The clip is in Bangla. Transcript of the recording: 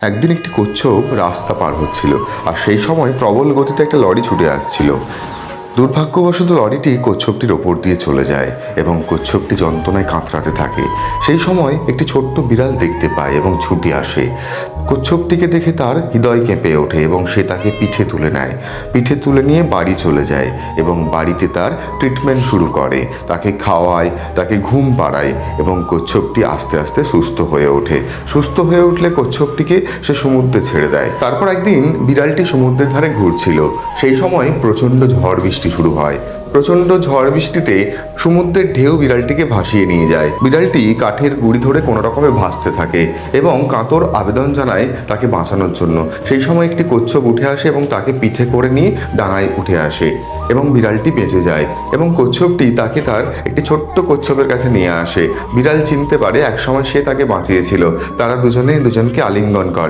একদিন একটি কচ্ছপ রাস্তা পার হচ্ছিল, আর সেই সময় প্রবল গতিতে একটা লরি ছুটে আসছিল। দুর্ভাগ্যবশত লরিটি কচ্ছপটির ওপর দিয়ে চলে যায় এবং কচ্ছপটি যন্ত্রণায় কাতরাতে থাকে। সেই সময় একটি ছোট্ট বিড়াল দেখতে পায় এবং ছুটে আসে। কচ্ছপটিকে দেখে তার হৃদয় কেঁপে ওঠে এবং সে তাকে পিঠে তুলে নেয়। পিঠে তুলে নিয়ে বাড়ি চলে যায় এবং বাড়িতে তার ট্রিটমেন্ট শুরু করে, তাকে খাওয়ায়, তাকে ঘুম পাড়ায় এবং কচ্ছপটি আস্তে আস্তে সুস্থ হয়ে ওঠে। সুস্থ হয়ে উঠলে কচ্ছপটিকে সে সমুদ্রে ছেড়ে দেয়। তারপর একদিন বিড়ালটি সমুদ্রের ধারে ঘুরছিল। সেই সময় প্রচণ্ড ঝড় বৃষ্টি শুরু হয়। প্রচণ্ড ঝড় বৃষ্টিতে সমুদ্রের ঢেউ বিড়ালটিকে ভাসিয়ে নিয়ে যায়। বিড়ালটি কাঠের গুঁড়ি ধরে কোনো রকমে ভাসতে থাকে এবং কাতর আবেদন জানায় তাকে বাঁচানোর জন্য। সেই সময় একটি কচ্ছপ উঠে আসে এবং তাকে পিঠে করে নিয়ে ডাঙায় উঠে আসে এবং বিড়ালটি বেঁচে যায় এবং কচ্ছপটি তাকে তার একটি ছোট্ট কচ্ছপের কাছে নিয়ে আসে। বিড়াল চিনতে পারে একসময় সে তাকে বাঁচিয়েছিল। তারা দুজনে দুজনকে আলিঙ্গন করে।